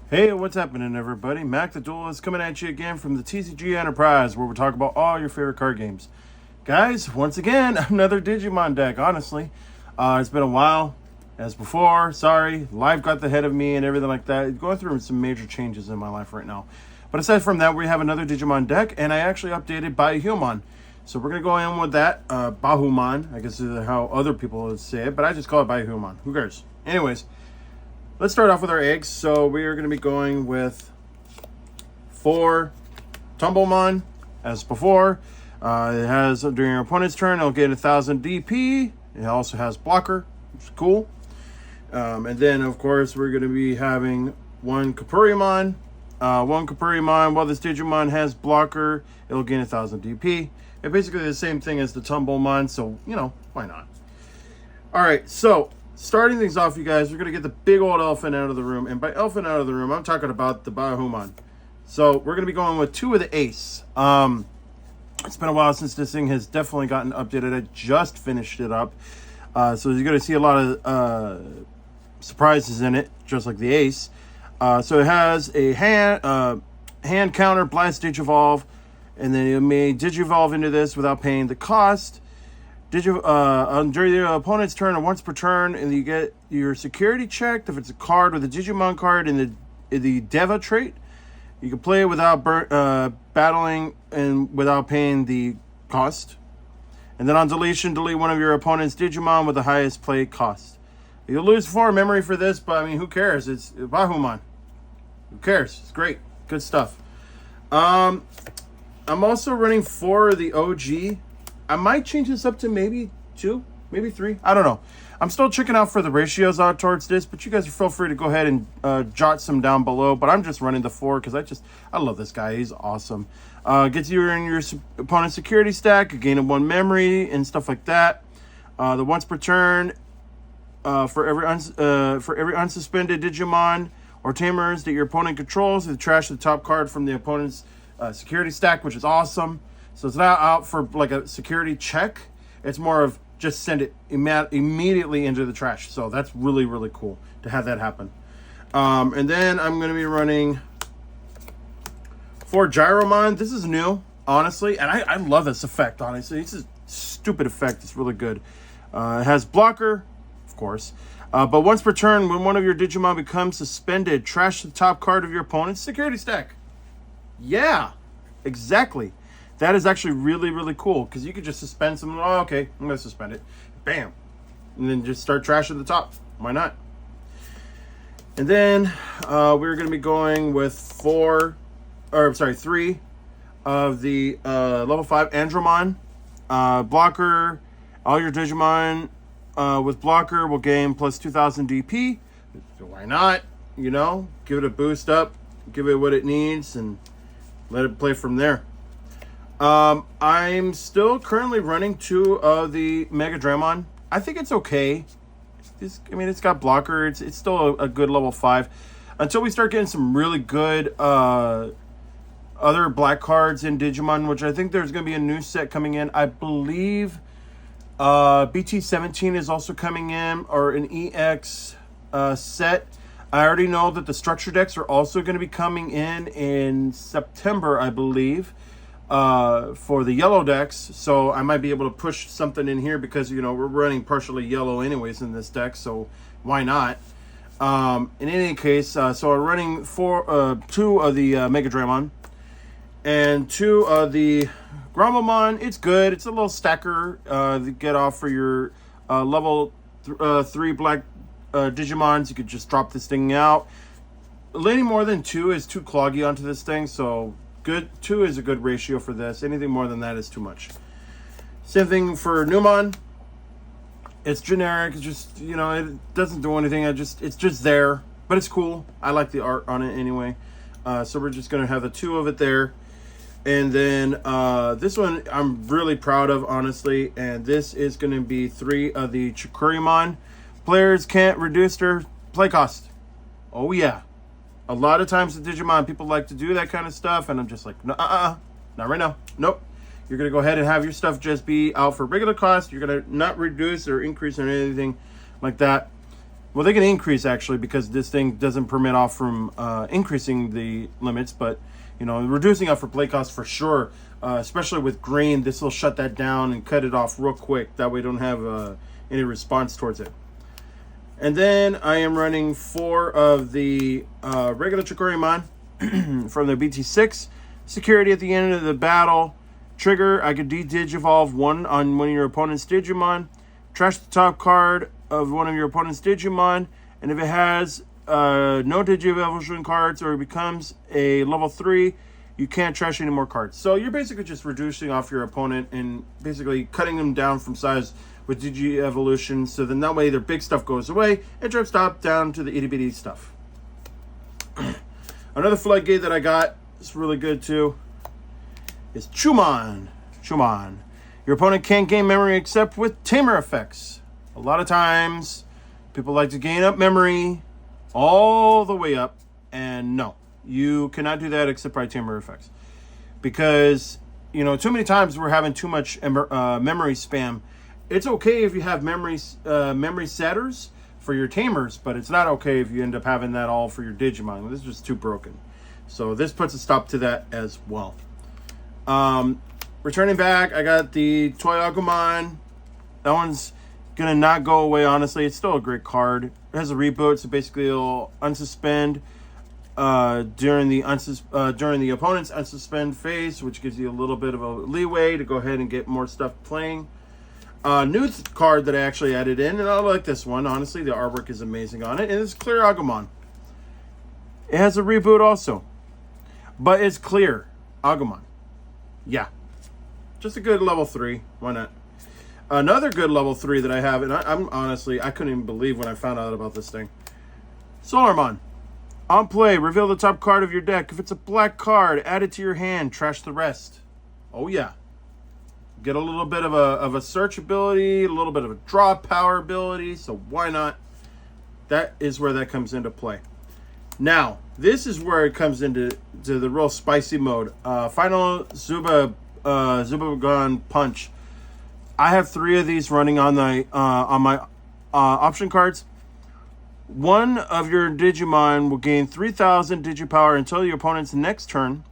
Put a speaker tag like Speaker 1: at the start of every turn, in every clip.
Speaker 1: Hey, what's happening, everybody? Mac the Duelist coming at you again from the TCG Enterprise, where we talk about all your favorite card games. Guys, once again, another Digimon deck, honestly. It's been a while, as before. Sorry, life got the head of me and everything like that. Going through some major changes in my life right now. But aside from that, we have another Digimon deck, and I actually updated Baihumon. So we're going to go in with that. Baihumon, I guess is how other people would say it, but I just call it Baihumon. Who cares? Anyways. Let's start off with our eggs. So we are going to be going with 4 Tumblemon, as before. It has, during your opponent's turn, it'll get 1,000 DP. It also has blocker, which is cool. And then, of course, we're going to be having 1 Kapurimon. While this Digimon has blocker, it'll gain 1,000 DP. It's basically the same thing as the Tumblemon, so, why not? Alright, so starting things off, you guys, we're going to get the big old elephant out of the room. And by elephant out of the room, I'm talking about the Baihumon. So we're going to be going with 2 of the Ace. It's been a while since this thing has definitely gotten updated. I just finished it up. So you're going to see a lot of surprises in it, just like the Ace. So it has a hand counter, blast, digivolve. And then you may digivolve into this without paying the cost. During your opponent's turn, once per turn, and you get your security checked. If it's a card with a Digimon card in the Deva trait, you can play it without battling and without paying the cost. And then on deletion, delete one of your opponent's Digimon with the highest play cost. You'll lose 4 memory for this, but I mean, who cares? It's Baihumon. Who cares? It's great. Good stuff. I'm also running 4 of the OG. I might change this up to maybe 2, maybe 3. I don't know. I'm still checking out for the ratios out towards this, but you guys feel free to go ahead and jot some down below. But I'm just running the 4 because I love this guy. He's awesome. Gets you in your opponent's security stack, a gain of 1 memory and stuff like that. The once per turn for every unsuspended Digimon or Tamers that your opponent controls, you trash the top card from the opponent's security stack, which is awesome. So it's not out for like a security check. It's more of just send it immediately into the trash. So that's really, really cool to have that happen. And then I'm going to be running 4 Gyromon. This is new, honestly. And I love this effect, honestly. It's a stupid effect. It's really good. It has blocker, of course. But once per turn, when one of your Digimon becomes suspended, trash the top card of your opponent's security stack. Yeah, exactly. That is actually really, really cool because you could just suspend some. Oh, okay, I'm going to suspend it. Bam. And then just start trashing the top. Why not? And then we're going to be going with 3 of the level 5 Andromon. Blocker. All your Digimon with blocker will gain plus 2,000 DP. So why not? Give it a boost up. Give it what it needs and let it play from there. I'm still currently running 2 of the Mega Dramon. I think it's okay. It's got blocker. It's still a good level 5. Until we start getting some really good other black cards in Digimon, which I think there's going to be a new set coming in. I believe BT17 is also coming in, or an EX set. I already know that the structure decks are also going to be coming in September, I believe. For the yellow decks, so I might be able to push something in here because we're running partially yellow anyways in this deck, so why not? In any case, so I'm running 2 of the Mega Dramon and 2 of the Gromomon. It's good. It's a little stacker to get off for your level 3 black Digimons. You could just drop this thing out. Any more than 2 is too cloggy onto this thing, so good. 2 is a good ratio for this. Anything more than that is too much. Same thing for Numon. It's generic. It's just, it doesn't do anything. It's just there, but it's cool. I like the art on it anyway. So we're just going to have the 2 of it there. And then this one I'm really proud of, honestly. And this is going to be 3 of the Chikurimon. Players can't reduce their play cost. Oh, yeah. A lot of times the Digimon, people like to do that kind of stuff, and I'm just like, no, not right now. Nope. You're going to go ahead and have your stuff just be out for regular cost. You're going to not reduce or increase or anything like that. Well, they can increase, actually, because this thing doesn't permit off from increasing the limits. But, reducing off for play cost for sure. Especially with green, this will shut that down and cut it off real quick. That way you don't have any response towards it. And then I am running 4 of the regular Chikorimon from the BT6. Security at the end of the battle. Trigger, I could de-digivolve 1 on one of your opponent's Digimon. Trash the top card of one of your opponent's Digimon. And if it has no Digivolution cards or it becomes a level 3, you can't trash any more cards. So you're basically just reducing off your opponent and basically cutting them down from size with Digi-Evolution. So then that way their big stuff goes away and drops down to the itty-bitty stuff. Another floodgate that I got is really good too. Is Chumon. Your opponent can't gain memory except with tamer effects. A lot of times people like to gain up memory all the way up, and no. You cannot do that except by tamer effects. Because, too many times we're having too much memory spam. It's okay if you have memory setters for your tamers, but it's not okay if you end up having that all for your Digimon. This is just too broken. So this puts a stop to that as well. Returning back, I got the Toy Agumon. That one's going to not go away, honestly. It's still a great card. It has a reboot, so basically it'll unsuspend during the opponent's unsuspend phase, which gives you a little bit of a leeway to go ahead and get more stuff playing. New card that I actually added in, and I like this one. Honestly, the artwork is amazing on it, and it's Clear Agumon. It has a reboot also, but it's Clear Agumon. Yeah, just a good level 3. Why not? Another good level 3 that I have, and I'm honestly, I couldn't even believe when I found out about this thing. Solarmon. On play, reveal the top card of your deck. If it's a black card, add it to your hand. Trash the rest. Oh, yeah. Get a little bit of a search ability, a little bit of a draw power ability, so why not? That is where that comes into play. Now, this is where it comes into the real spicy mode. Final Zubagon Punch. I have 3 of these running on my option cards. One of your Digimon will gain 3,000 Digipower until your opponent's next turn.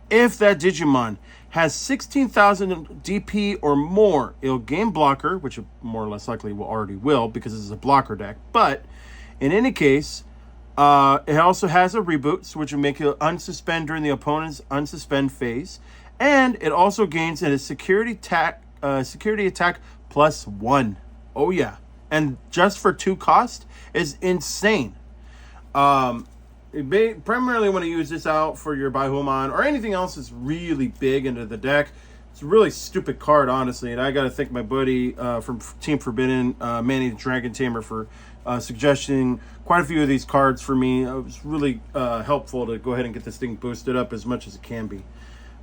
Speaker 1: If that Digimon has 16,000 DP or more, it'll gain blocker, which more or less likely will because this is a blocker deck. But in any case, it also has a reboot, which will make it unsuspend during the opponent's unsuspend phase. And it also gains a security attack +1. Oh, yeah. And just for 2 cost is insane. You primarily want to use this out for your Baihumon or anything else that's really big into the deck. It's a really stupid card, honestly, and I got to thank my buddy from Team Forbidden, Manny the Dragon Tamer, for suggesting quite a few of these cards for me. It was really helpful to go ahead and get this thing boosted up as much as it can be.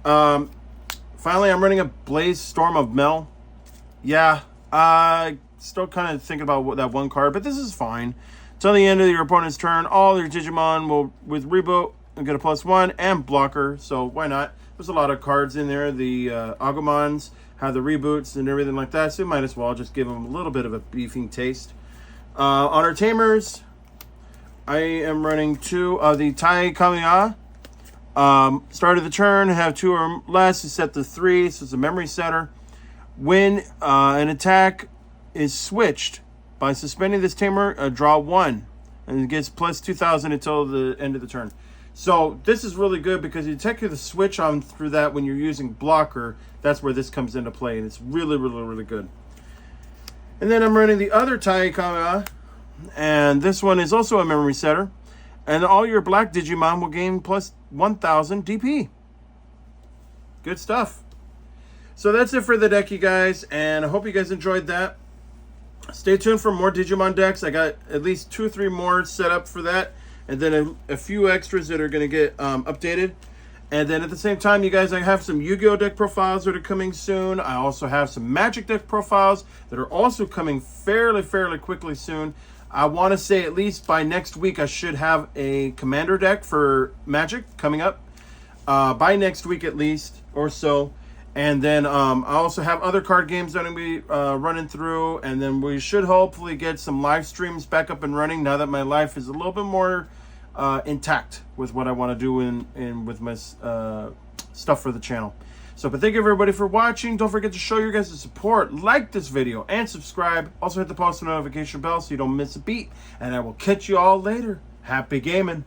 Speaker 1: Finally, I'm running a Blaze Storm of Mel. Yeah, still kind of thinking about that one card, but this is fine. Till the end of your opponent's turn, all your Digimon will, with reboot, get a +1 and blocker, so why not? There's a lot of cards in there. The Agumons have the reboots and everything like that, so you might as well just give them a little bit of a beefing taste. On our Tamers, I am running 2 of the Tai Kamiya. Start of the turn, have 2 or less, you set to 3, so it's a memory setter. When an attack is switched, by suspending this tamer, draw 1. And it gets +2,000 until the end of the turn. So this is really good because you take the switch on through that when you're using blocker. That's where this comes into play. And it's really, really, really good. And then I'm running the other Tai Kamiya. And this one is also a memory setter. And all your black Digimon will gain +1,000 DP. Good stuff. So that's it for the deck, you guys. And I hope you guys enjoyed that. Stay tuned for more Digimon decks. I got at least 2 or 3 more set up for that. And then a few extras that are going to get updated. And then at the same time, you guys, I have some Yu-Gi-Oh! Deck profiles that are coming soon. I also have some Magic deck profiles that are also coming fairly quickly soon. I want to say at least by next week, I should have a Commander deck for Magic coming up. By next week at least, or so. And then I also have other card games that I'm going to be running through. And then we should hopefully get some live streams back up and running now that my life is a little bit more intact with what I want to do in with my stuff for the channel. So, but thank you everybody for watching. Don't forget to show your guys' support. Like this video and subscribe. Also hit the post notification bell so you don't miss a beat. And I will catch you all later. Happy gaming.